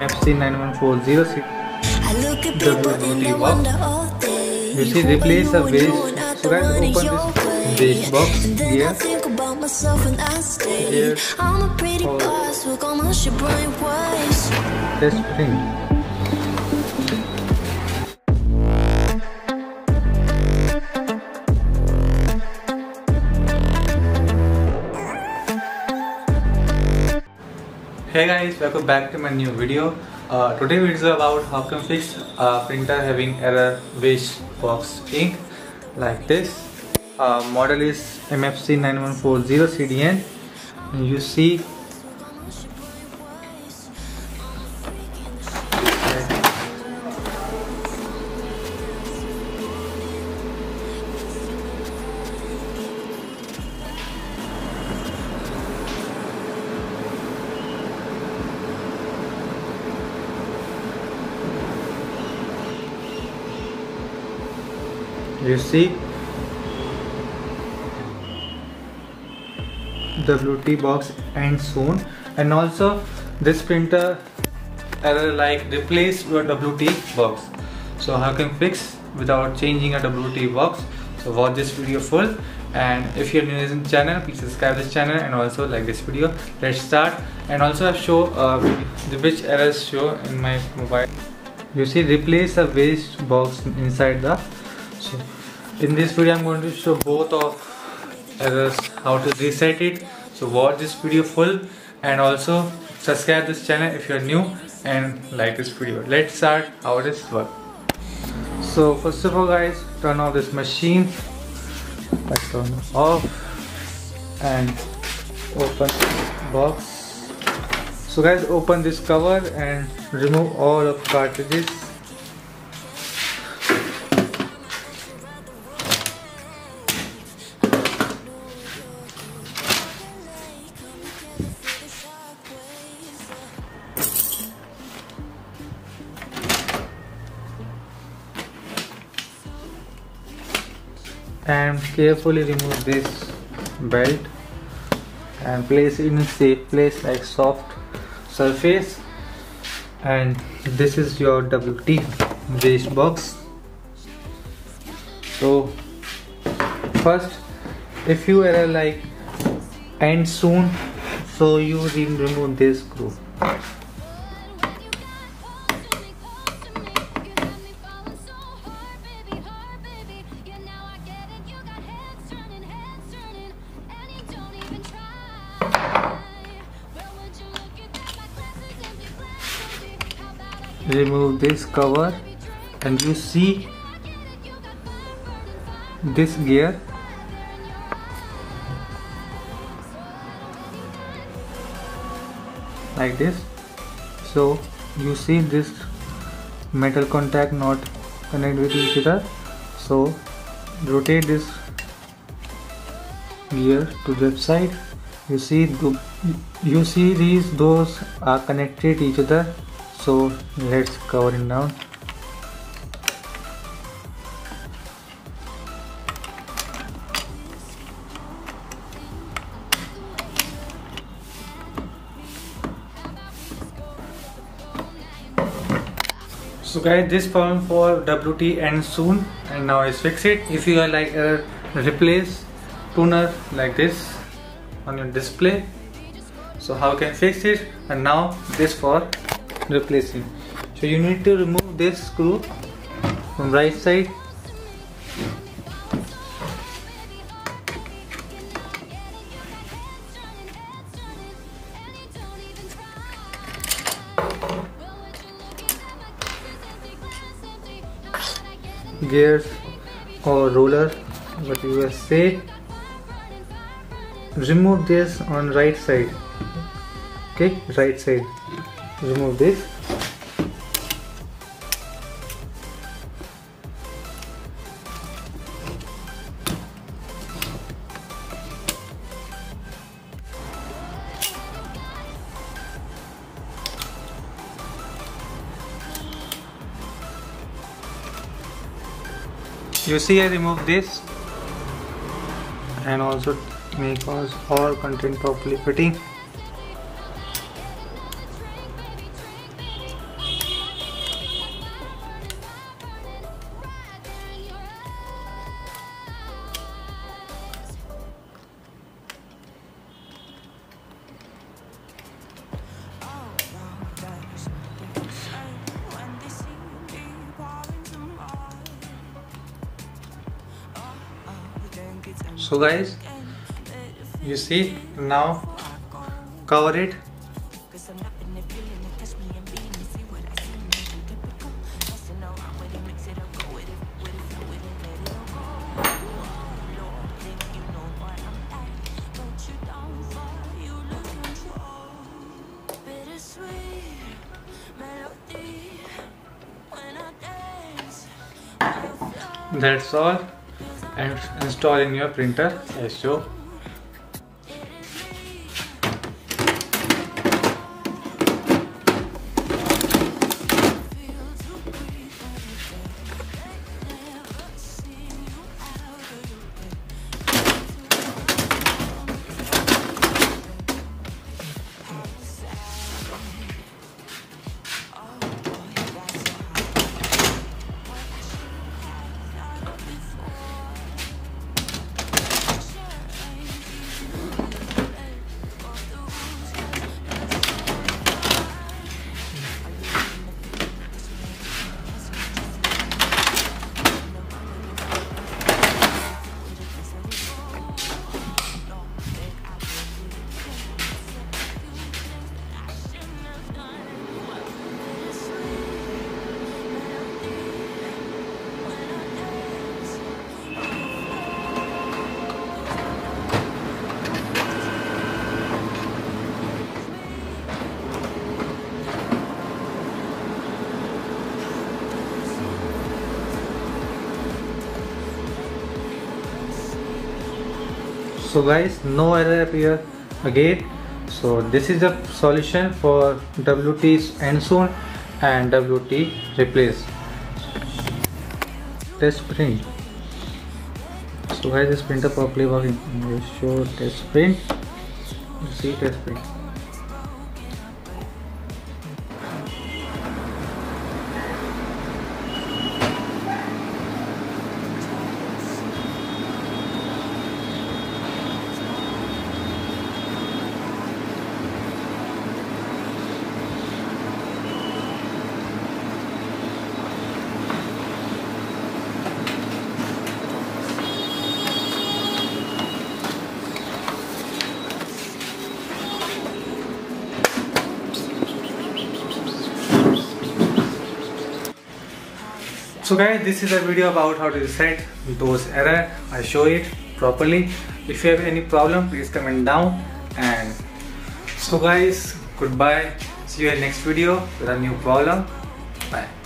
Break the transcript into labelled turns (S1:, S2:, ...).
S1: MFC 9140 WT box. You see, replace a waste. So guys, open this waste box here. Test spring. Hey guys, welcome back to my new video. Today video is about how can fix a printer having error waste box ink like this. Model is MFC 9140 CDN. You see WT box and soon, and also this printer error like replace your WT box. So how can fix without changing a WT box? So watch this video full, and if you're new in the channel, please subscribe this channel and also like this video. Let's start. And also I show which errors show in my mobile. You see, replace a waste box inside the. So in this video I'm going to show both of errors, how to reset it. So watch this video full and also subscribe this channel if you're new and like this video. Let's start how this works. So first of all guys, turn off this machine. Let's turn it off and open box. So guys, open this cover and remove all of cartridges. And carefully remove this belt and place it in a safe place like soft surface. And this is your WT waste box. So first, if you error like end soon, so you remove this screw. Remove this cover and you see this gear. Like this. So you see this metal contact not connect with each other. So rotate this gear to the left side. You see those are connected each other. So let's cover it down. So guys, this problem for WT ends soon, and now is fix it. If you are like replace tuner like this on your display. So how can fix it? And now this for replacing. So you need to remove this screw from right side. Gears or roller, what you will say. Remove this on right side. Okay, right side. Remove this. You see, I remove this and also make all content properly fitting. So guys, you see, now cover it. That's all, and install in your printer as so. So guys, no error appear again. So this is the solution for WT end soon and WT replace. Test print. So guys, this printer properly working. Show test print. See test print. So guys, this is a video about how to reset those error. I show it properly. If you have any problem, please comment down. And so guys, goodbye. See you in next video with a new problem. Bye.